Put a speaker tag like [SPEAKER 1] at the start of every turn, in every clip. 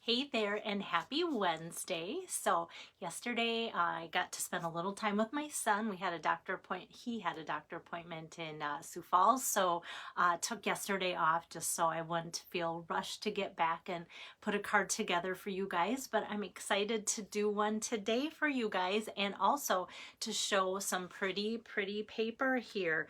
[SPEAKER 1] Hey there and happy Wednesday. So yesterday I got to spend a little time with my son. We had a doctor appointment. He had a doctor appointment in Sioux Falls. So took yesterday off just so I wouldn't feel rushed to get back and put a card together for you guys. But I'm excited to do one today for you guys and also to show some pretty paper here.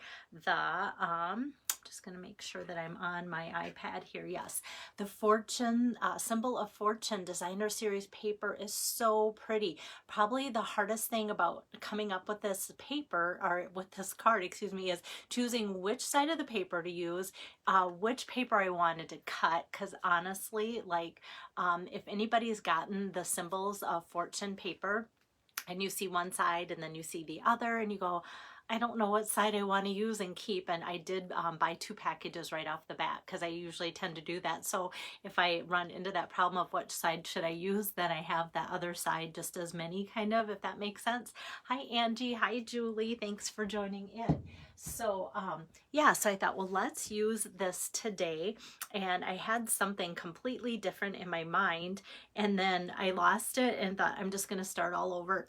[SPEAKER 1] Just going to make sure that I'm on my iPad here. Yes, the Fortune Symbol of Fortune Designer Series paper is so pretty. Probably the hardest thing about coming up with this paper, or with this card, excuse me, is choosing which side of the paper to use, which paper I wanted to cut, because honestly, like, if anybody's gotten the Symbols of Fortune paper, and you see one side and then you see the other and you go, I don't know what side I want to use and keep. And I did buy 2 packages right off the bat because I usually tend to do that. So if I run into that problem of which side should I use, then I have that other side just as many, kind of, if that makes sense. Hi Angie, hi Julie, thanks for joining in. So yeah, so I thought, well, let's use this today. And I had something completely different in my mind, and then I lost it and thought I'm just going to start all over.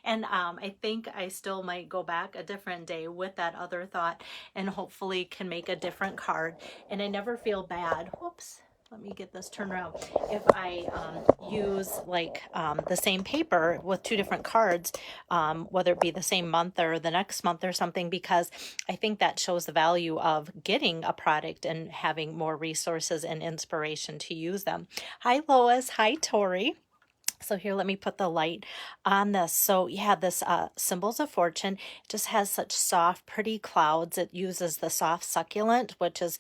[SPEAKER 1] And I think I still might go back a different day with that other thought and hopefully can make a different card. And I never feel bad. Whoops. Let me get this turned around. If I use like the same paper with 2 different cards, whether it be the same month or the next month or something, because I think that shows the value of getting a product and having more resources and inspiration to use them. Hi Lois, hi Tori. So here, let me put the light on this. So yeah, this Symbols of Fortune just has such soft, pretty clouds. It uses the soft succulent, which is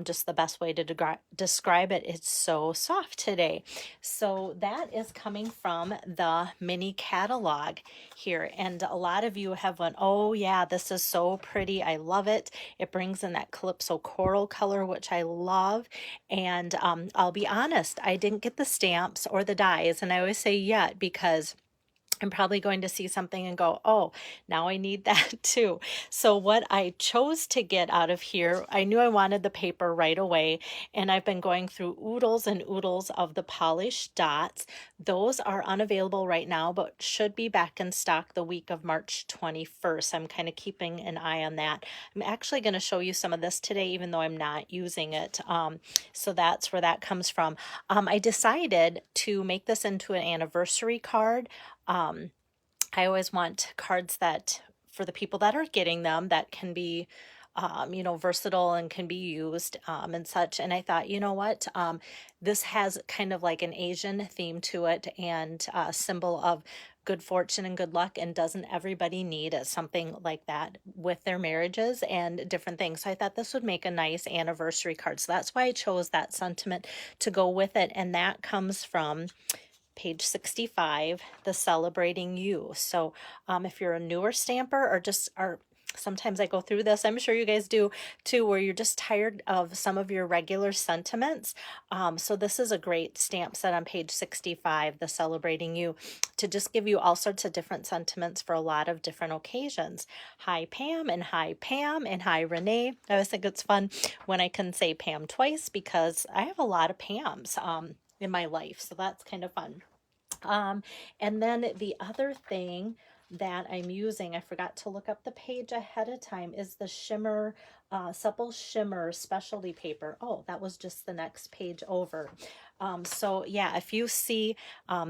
[SPEAKER 1] just the best way to describe it. It's so soft today. So that is coming from the mini catalog here. And a lot of you have went, oh yeah, this is so pretty. I love it. It brings in that Calypso coral color, which I love. And I'll be honest, I didn't get the stamps or the dies, and I always say yet because I'm probably going to see something and go, oh, now I need that too. So what I chose to get out of here, I knew I wanted the paper right away, and I've been going through oodles and oodles of the polished dots. Those are unavailable right now, but should be back in stock the week of March 21st. I'm kind of keeping an eye on that. I'm actually going to show you some of this today, even though I'm not using it. So that's where that comes from. I decided to make this into an anniversary card. I always want cards that, for the people that are getting them, that can be, you know, versatile and can be used and such. And I thought, you know what, this has kind of like an Asian theme to it, and a symbol of good fortune and good luck, and doesn't everybody need something like that with their marriages and different things. So I thought this would make a nice anniversary card. So that's why I chose that sentiment to go with it. And that comes from page 65, the Celebrating You. So if you're a newer stamper, or just are, sometimes I go through this, I'm sure you guys do too, where you're just tired of some of your regular sentiments. So this is a great stamp set on page 65, the Celebrating You, to just give you all sorts of different sentiments for a lot of different occasions. Hi Pam, and hi Pam, and hi Renee. I always think it's fun when I can say Pam twice, because I have a lot of Pams in my life, so that's kind of fun. And then the other thing that I'm using, I forgot to look up the page ahead of time, is the shimmer, supple shimmer specialty paper. Oh, that was just the next page over. So yeah, if you see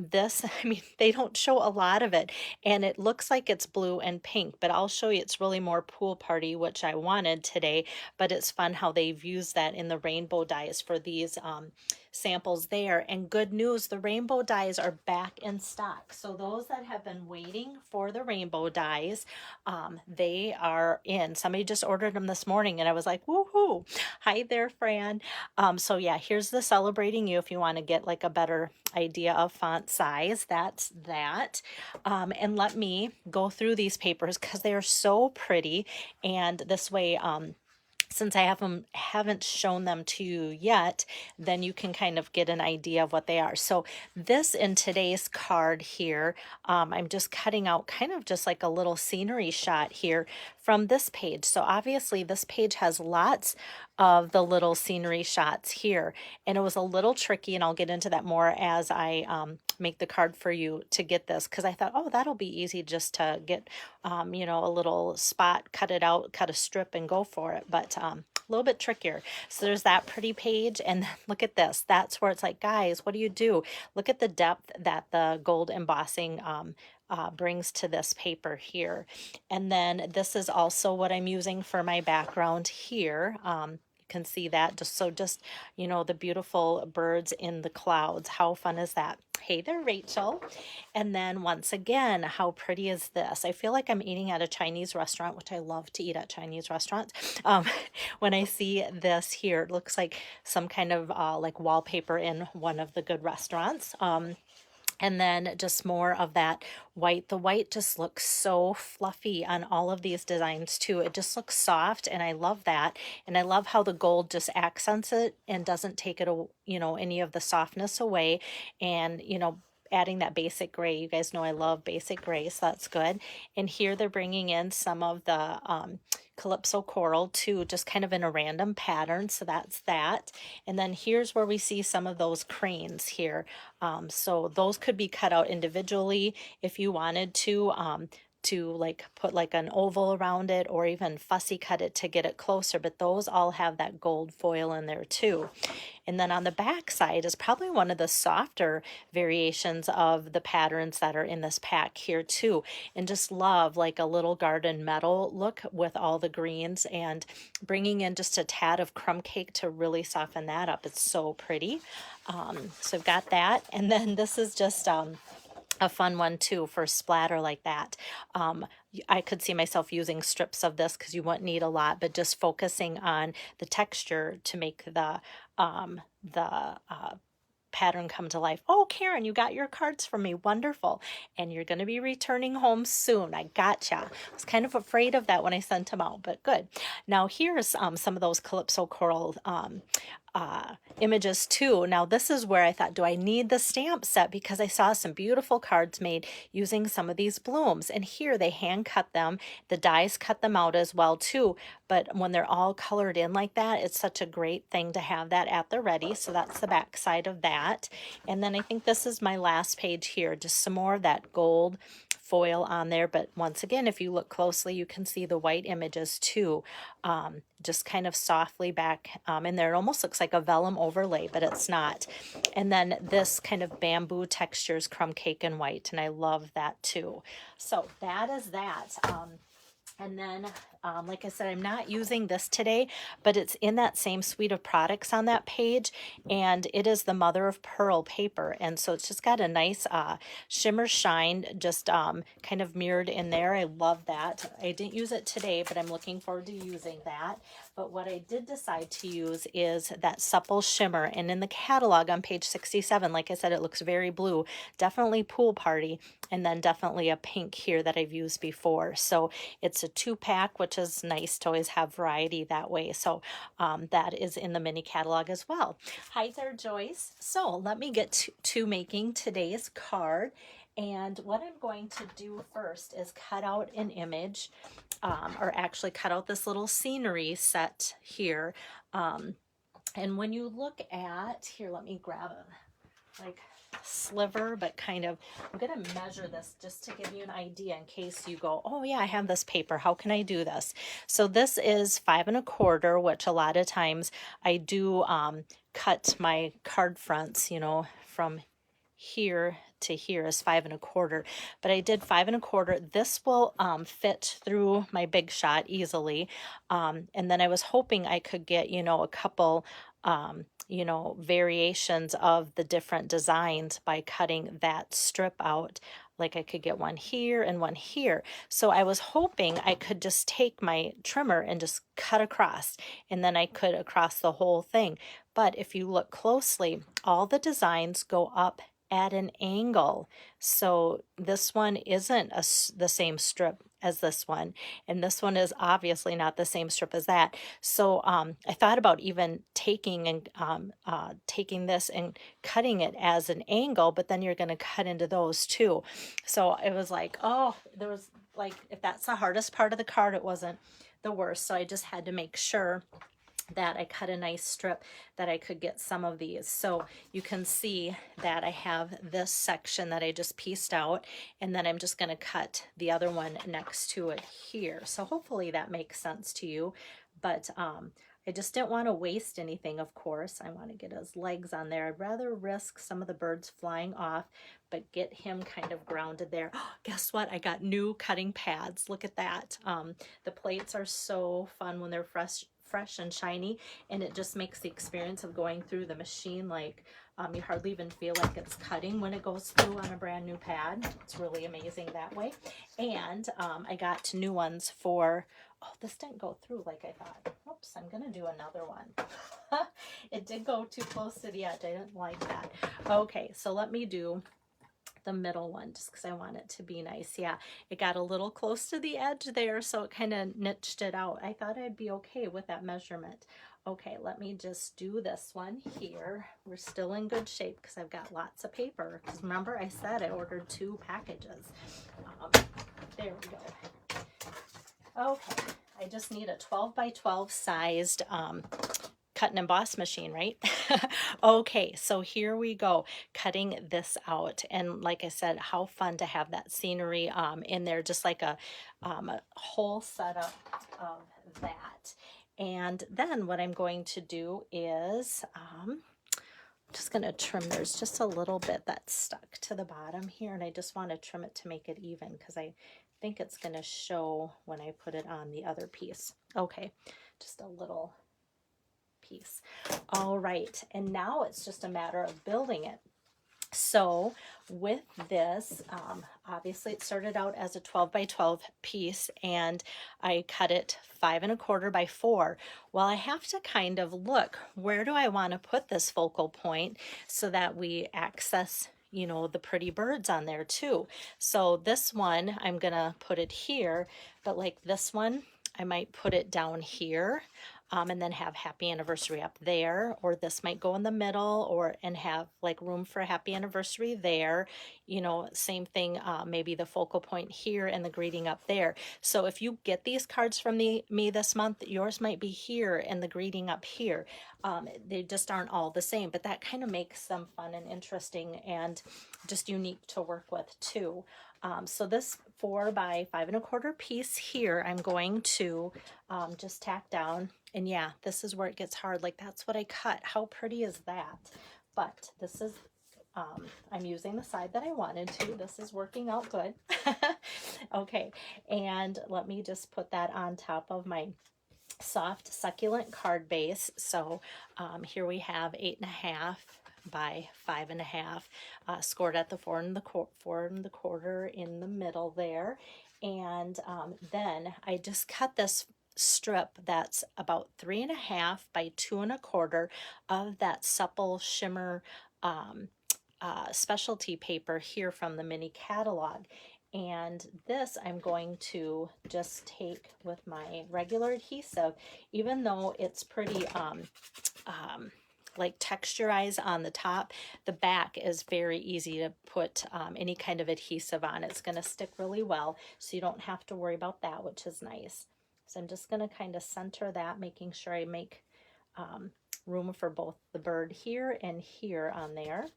[SPEAKER 1] this, I mean, they don't show a lot of it, and it looks like it's blue and pink, but I'll show you it's really more pool party, which I wanted today. But it's fun how they've used that in the rainbow dyes for these samples there. And good news, the rainbow dyes are back in stock. So those that have been waiting for the rainbow dyes, they are in. Somebody just ordered them this morning, and I was like, woohoo! Hi there, Fran. So yeah, here's the Celebrating You if you want to get like a better idea of font size. That's that. And let me go through these papers because they are so pretty, and this way, since I haven't shown them to you yet, then you can kind of get an idea of what they are. So this, in today's card here, I'm just cutting out kind of just like a little scenery shot here from this page. So obviously this page has lots of the little scenery shots here, and it was a little tricky, and I'll get into that more as I make the card for you to get this, because I thought, oh, that'll be easy just to get, you know, a little spot, cut it out, cut a strip and go for it. But a little bit trickier. So there's that pretty page, and then look at this. That's where it's like, guys, what do you do? Look at the depth that the gold embossing brings to this paper here. And then this is also what I'm using for my background here. You can see that just, you know, the beautiful birds in the clouds. How fun is that? Hey there, Rachel. And then once again, how pretty is this? I feel like I'm eating at a Chinese restaurant, which I love to eat at Chinese restaurants. When I see this here, it looks like some kind of like wallpaper in one of the good restaurants. And then just more of that white. The white just looks so fluffy on all of these designs too. It just looks soft, and I love that. And I love how the gold just accents it and doesn't take it, you know, any of the softness away. And, you know, adding that basic gray. You guys know I love basic gray, so that's good. And here they're bringing in some of the Calypso coral too, just kind of in a random pattern. So that's that. And then here's where we see some of those cranes here. So those could be cut out individually if you wanted to like put like an oval around it, or even fussy cut it to get it closer, but those all have that gold foil in there too. And then on the back side is probably one of the softer variations of the patterns that are in this pack here too. And just love like a little garden meadow look with all the greens, and bringing in just a tad of crumb cake to really soften that up. It's so pretty. So I've got that. And then this is just a fun one too for splatter like that. I could see myself using strips of this because you wouldn't need a lot, but just focusing on the texture to make the pattern come to life. Oh, Karen, you got your cards from me. Wonderful. And you're going to be returning home soon. I gotcha. I was kind of afraid of that when I sent them out, but good. Now here's some of those Calypso coral images too. Now this is where I thought, do I need the stamp set? Because I saw some beautiful cards made using some of these blooms, and here they hand cut them. The dies cut them out as well too, but when they're all colored in like that, it's such a great thing to have that at the ready. So that's the back side of that. And then I think this is my last page here, just some more of that gold foil on there. But once again, if you look closely, you can see the white images too, just kind of softly back in there. It almost looks like a vellum overlay, but it's not. And then this kind of bamboo textures, crumb cake and white, and I love that too. So that is that. And then, like I said, I'm not using this today, but it's in that same suite of products on that page, and it is the mother of pearl paper. And so it's just got a nice shimmer shine, just kind of mirrored in there. I love that. I didn't use it today, but I'm looking forward to using that. But what I did decide to use is that supple shimmer. And in the catalog on page 67, like I said, it looks very blue, definitely pool party, and then definitely a pink here that I've used before. So it's a 2-pack, which is nice to always have variety that way. So that is in the mini catalog as well. Hi there, Joyce. So let me get to making today's card. And what I'm going to do first is cut out an image, or actually cut out this little scenery set here. And when you look at, here, let me grab a like sliver, but kind of, I'm going to measure this just to give you an idea in case you go, oh yeah, I have this paper. How can I do this? So this is 5 1/4, which a lot of times I do cut my card fronts, you know, from here to here is 5 1/4, but I did 5 1/4. This will fit through my Big Shot easily. And then I was hoping I could get, you know, a couple you know, variations of the different designs by cutting that strip out. Like I could get one here and one here. So I was hoping I could just take my trimmer and just cut across, and then I could across the whole thing. But if you look closely, all the designs go up at an angle. So this one isn't the same strip as this one, and this one is obviously not the same strip as that. So I thought about even taking this and cutting it as an angle, but then you're going to cut into those too. So it was like, oh, there was like, if that's the hardest part of the card, it wasn't the worst. So I just had to make sure that I cut a nice strip that I could get some of these. So you can see that I have this section that I just pieced out, and then I'm just going to cut the other one next to it here. So hopefully that makes sense to you. But I just didn't want to waste anything, of course. I want to get his legs on there. I'd rather risk some of the birds flying off, but get him kind of grounded there. Oh, guess what? I got new cutting pads. Look at that. The plates are so fun when they're fresh and shiny, and it just makes the experience of going through the machine like you hardly even feel like it's cutting when it goes through on a brand new pad. It's really amazing that way. And I got new ones for, oh, this didn't go through like I thought. Oops, I'm gonna do another one. It did go too close to the edge. I didn't like that. Okay, so let me do the middle one just because I want it to be nice. Yeah, it got a little close to the edge there, so it kind of niched it out. I thought I'd be okay with that measurement. Okay, let me just do this one here. We're still in good shape because I've got lots of paper. Because remember I said I ordered 2 packages. There we go. Okay, I just need a 12 by 12 sized cut and emboss machine, right? Okay, so here we go, cutting this out. And like I said, how fun to have that scenery in there, just like a whole setup of that. And then what I'm going to do is just going to trim. There's just a little bit that's stuck to the bottom here, and I just want to trim it to make it even because I think it's going to show when I put it on the other piece. Okay, just a little piece. All right, and now it's just a matter of building it. So with this, obviously it started out as a 12 by 12 piece, and I cut it 5 1/4 by 4. Well, I have to kind of look, where do I want to put this focal point so that we access, you know, the pretty birds on there too. So this one, I'm gonna put it here, but like this one, I might put it down here. And then have happy anniversary up there, or this might go in the middle, or and have like room for a happy anniversary there, you know, same thing, maybe the focal point here and the greeting up there. So if you get these cards from me this month, yours might be here and the greeting up here. They just aren't all the same, but that kind of makes them fun and interesting and just unique to work with too. So this 4 by 5 1/4 piece here, I'm going to just tack down. And yeah, this is where it gets hard. Like, that's what I cut. How pretty is that? But this is, I'm using the side that I wanted to. This is working out good. Okay, and let me just put that on top of my soft succulent card base. So here we have 8 1/2 by 5 1/2, scored at the 4 1/4 in the middle there. And then I just cut this strip that's about 3 1/2 by 2 1/4 of that supple shimmer specialty paper here from the mini catalog. And this I'm going to just take with my regular adhesive, even though it's pretty like texturized on the top, the back is very easy to put any kind of adhesive on. It's going to stick really well, so you don't have to worry about that, which is nice. So I'm just going to kind of center that, making sure I make room for both the bird here and here on there.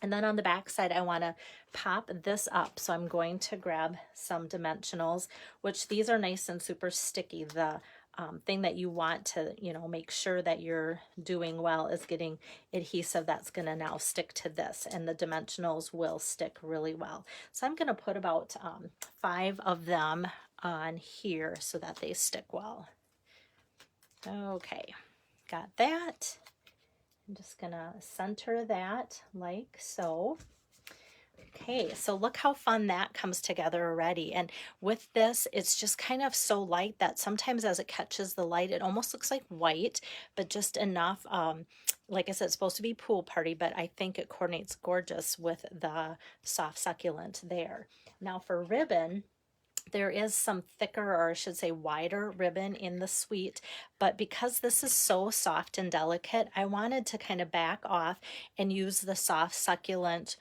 [SPEAKER 1] And then on the back side, I want to pop this up. So I'm going to grab some dimensionals, which these are nice and super sticky. The thing that you want to, you know, make sure that you're doing well is getting adhesive that's going to now stick to this, and the dimensionals will stick really well. So I'm going to put about 5 of them on here so that they stick well. Okay, got that. I'm just gonna center that like so. Okay, so look how fun that comes together already. And with this, it's just kind of so light that sometimes as it catches the light, it almost looks like white, but just enough. Like I said, it's supposed to be pool party, but I think it coordinates gorgeous with the soft succulent there. Now for ribbon, there is some thicker, or I should say wider ribbon in the suite, but because this is so soft and delicate, I wanted to kind of back off and use the soft succulent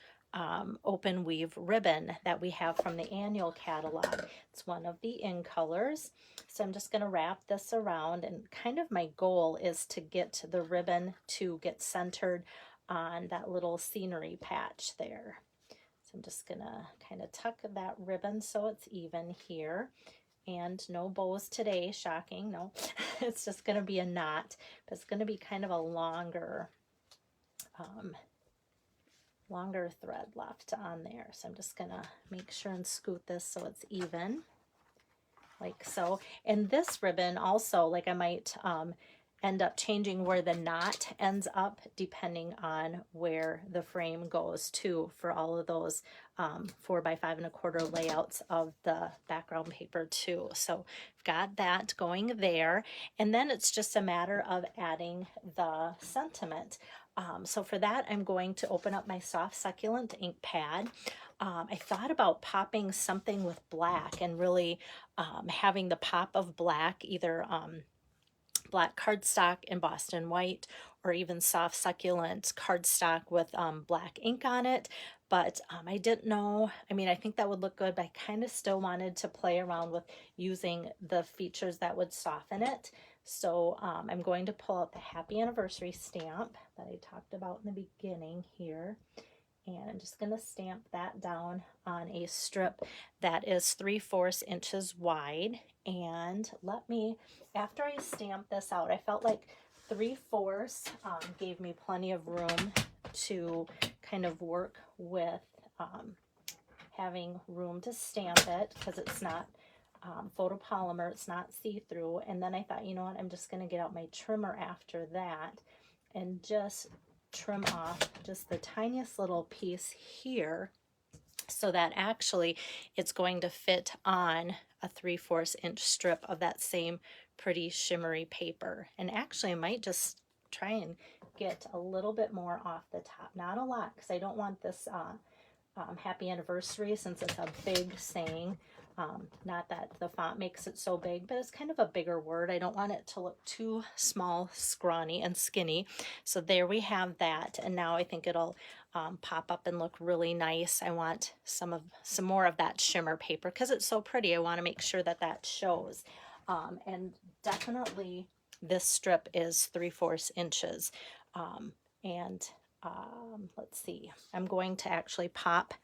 [SPEAKER 1] open weave ribbon that we have from the annual catalog. It's one of the in colors. So I'm just going to wrap this around, and kind of my goal is to get the ribbon to get centered on that little scenery patch there. So I'm just going to kind of tuck that ribbon so it's even here. And no bows today, shocking. No, it's just going to be a knot, but it's going to be kind of a longer thread left on there. So I'm just gonna make sure and scoot this so it's even, like so. And this ribbon also, like, I might end up changing where the knot ends up depending on where the frame goes to, for all of those 4x5 1/4 layouts of the background paper too. So I've got that going there, and then it's just a matter of adding the sentiment. So for that, I'm going to open up my soft succulent ink pad. I thought about popping something with black and really having the pop of black, either black cardstock in Boston white, or even soft succulent cardstock with black ink on it. But I didn't know, I mean, I think that would look good, but I kind of still wanted to play around with using the features that would soften it. So I'm going to pull out the happy anniversary stamp that I talked about in the beginning here. And I'm just going to stamp that down on a strip that is 3/4 inches wide. And let me, after I stamp this out, I felt like 3/4 gave me plenty of room to kind of work with having room to stamp it, because it's not photopolymer, it's not see-through. And then I thought, you know what, I'm just going to get out my trimmer after that and just trim off just the tiniest little piece here, so that actually it's going to fit on a 3/4 inch strip of that same pretty shimmery paper. And actually I might just try and get a little bit more off the top, not a lot, because I don't want this happy anniversary, since it's a big saying. Not that the font makes it so big, but it's kind of a bigger word. I don't want it to look too small, scrawny, and skinny. So there we have that. And now I think it'll pop up and look really nice. I want some more of that shimmer paper because it's so pretty. I want to make sure that that shows. And definitely this strip is 3/4 inches. Let's see, I'm going to actually pop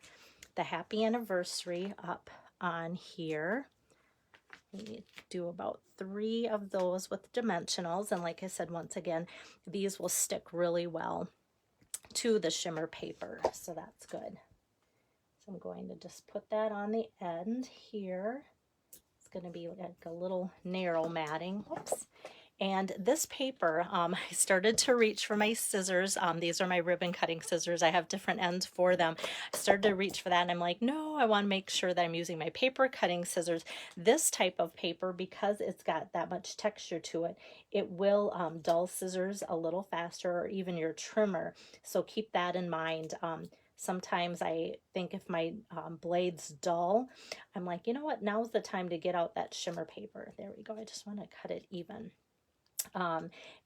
[SPEAKER 1] the happy anniversary up on here. We do about 3 of those with dimensionals, and like I said, once again, these will stick really well to the shimmer paper, so that's good. So I'm going to just put that on the end here. It's going to be like a little narrow matting. Whoops. And this paper, I started to reach for my scissors. These are my ribbon cutting scissors. I have different ends for them. I started to reach for that, and I'm like, no, I want to make sure that I'm using my paper cutting scissors. This type of paper, because it's got that much texture to it, it will dull scissors a little faster, or even your trimmer. So keep that in mind. Sometimes I think if my blade's dull, I'm like, you know what, now's the time to get out that shimmer paper. There we go. I just want to cut it even.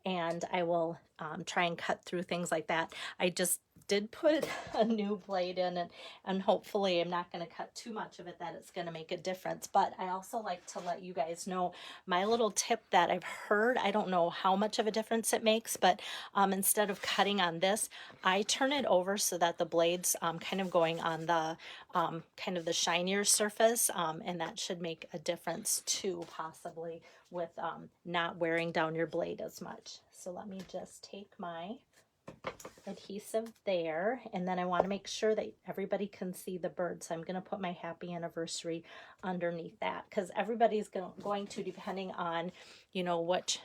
[SPEAKER 1] And I will try and cut through things like that. I just did put a new blade in, and hopefully I'm not going to cut too much of it that it's going to make a difference. But I also like to let you guys know my little tip that I've heard. I don't know how much of a difference it makes, but instead of cutting on this, I turn it over so that the blade's kind of going on the kind of the shinier surface, and that should make a difference too, possibly with not wearing down your blade as much. So let me just take my adhesive there, and then I want to make sure that everybody can see the bird, so I'm going to put my happy anniversary underneath that, because everybody's going to, depending on, you know, what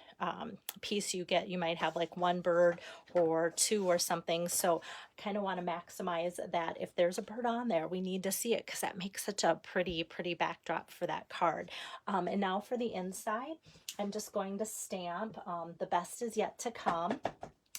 [SPEAKER 1] piece you get, you might have like 1 bird or 2 or something. So I kind of want to maximize that. If there's a bird on there, we need to see it, because that makes such a pretty backdrop for that card. And now for the inside, I'm just going to stamp the best is yet to come.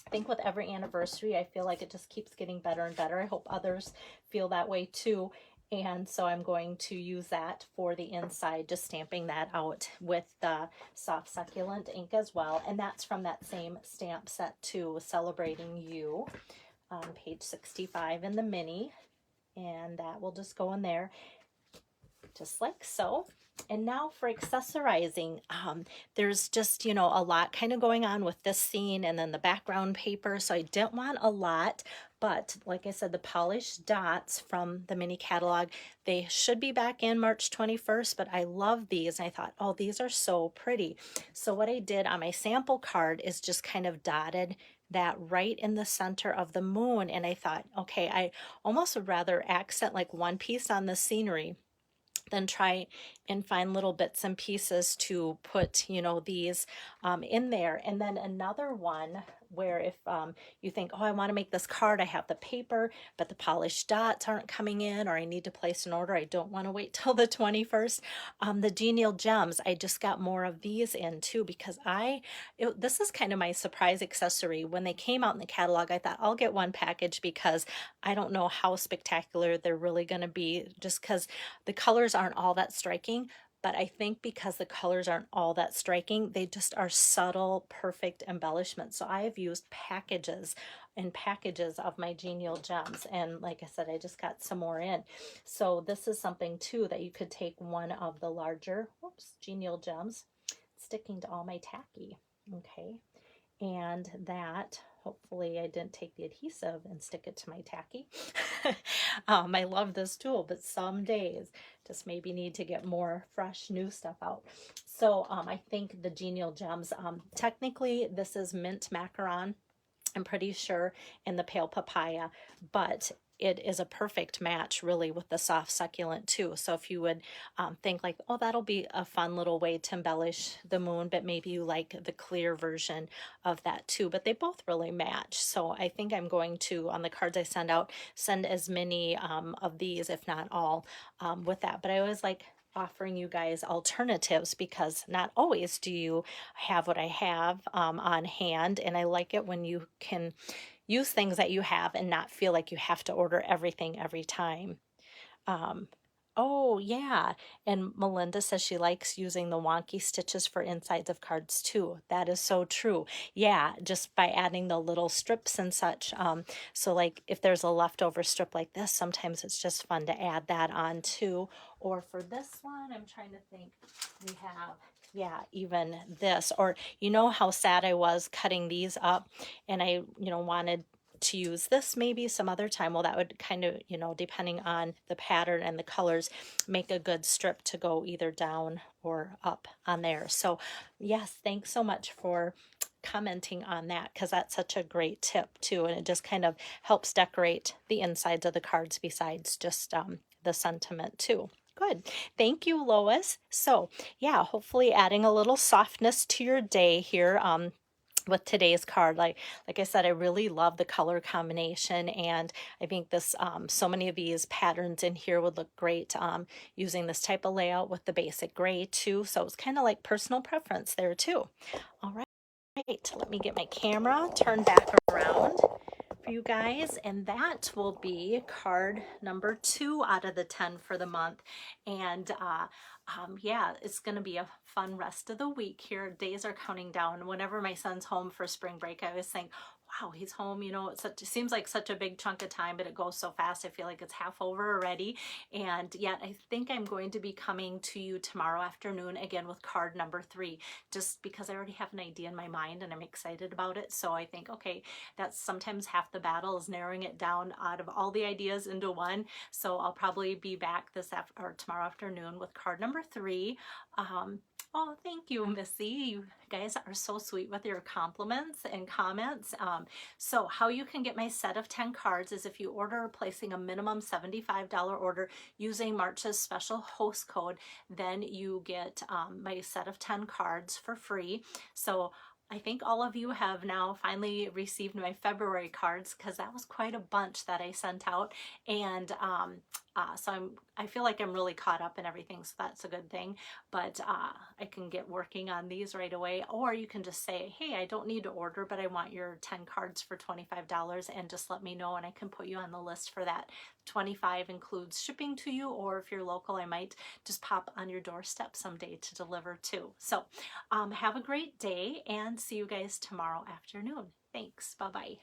[SPEAKER 1] I think with every anniversary, I feel like it just keeps getting better and better. I hope others feel that way too. And so I'm going to use that for the inside, just stamping that out with the soft succulent ink as well. And that's from that same stamp set too, Celebrating You, on page 65 in the mini. and that will just go in there just like so. And now for accessorizing, there's just, you know, a lot kind of going on with this scene and then the background paper. So I didn't want a lot, but like I said, the polished dots from the mini catalog, they should be back in March 21st, but I love these. And I thought, oh, these are so pretty. So what I did on my sample card is just kind of dotted that right in the center of the moon. And I thought, okay, I almost would rather accent like one piece on the scenery then try and find little bits and pieces to put, you know, these in there. And then another one where if you think, oh, I want to make this card, I have the paper, but the polished dots aren't coming in, or I need to place an order, I don't want to wait till the 21st. The genial gems, I just got more of these in too, because this is kind of my surprise accessory. When they came out in the catalog, I thought I'll get one package because I don't know how spectacular they're really going to be, just because the colors aren't all that striking. But I think because the colors aren't all that striking, they just are subtle, perfect embellishments. So I have used packages and packages of my genial gems. And like I said, I just got some more in. So this is something too that you could take one of the larger, genial gems, sticking to all my tacky. Okay. And that, hopefully I didn't take the adhesive and stick it to my tacky. I love this tool, but some days just maybe need to get more fresh new stuff out. So I think the genial gems, technically this is mint macaron, I'm pretty sure, in the pale papaya, but it is a perfect match really with the soft succulent too. So if you would think like, oh, that'll be a fun little way to embellish the moon, but maybe you like the clear version of that too, but they both really match. So I think I'm going to, on the cards I send out, send as many of these, if not all, with that. But I always like offering you guys alternatives because not always do you have what I have on hand, and I like it when you can use things that you have and not feel like you have to order everything every time. Um, oh, yeah. And Melinda says she likes using the wonky stitches for insides of cards too. That is so true. Yeah, just by adding the little strips and such. So like if there's a leftover strip like this, sometimes it's just fun to add that on too. Or for this one, I'm trying to think, we have, yeah, even this. Or you know how sad I was cutting these up and I, you know, wanted to use this maybe some other time. Well, that would kind of, you know, depending on the pattern and the colors, make a good strip to go either down or up on there. So yes, thanks so much for commenting on that, because that's such a great tip too, and it just kind of helps decorate the insides of the cards besides just the sentiment too. Good. Thank you, Lois. So yeah, hopefully adding a little softness to your day here with today's card. Like I said, I really love the color combination, and I think this so many of these patterns in here would look great using this type of layout with the basic gray too. So it's kind of like personal preference there too. All right, let me get my camera turned back around for you guys, and that will be card number 2 out of the 10 for the month. And yeah, it's gonna be a fun rest of the week here. Days are counting down. Whenever my son's home for spring break, I always think, wow, he's home, you know, it seems like such a big chunk of time, but it goes so fast. I feel like it's half over already. And yet I think I'm going to be coming to you tomorrow afternoon again with card number 3, just because I already have an idea in my mind and I'm excited about it. So I think, okay, that's sometimes half the battle, is narrowing it down out of all the ideas into one. So I'll probably be back tomorrow afternoon with card number 3. Oh, thank you, Missy. You guys are so sweet with your compliments and comments. So how you can get my set of 10 cards is if you order placing a minimum $75 order using March's special host code, then you get my set of 10 cards for free. So I think all of you have now finally received my February cards, because that was quite a bunch that I sent out. And so I feel like I'm really caught up in everything, so that's a good thing. But I can get working on these right away, or you can just say, hey, I don't need to order, but I want your 10 cards for $25, and just let me know and I can put you on the list for that. 25 includes shipping to you, or if you're local, I might just pop on your doorstep someday to deliver too. So have a great day, and see you guys tomorrow afternoon. Thanks. Bye-bye.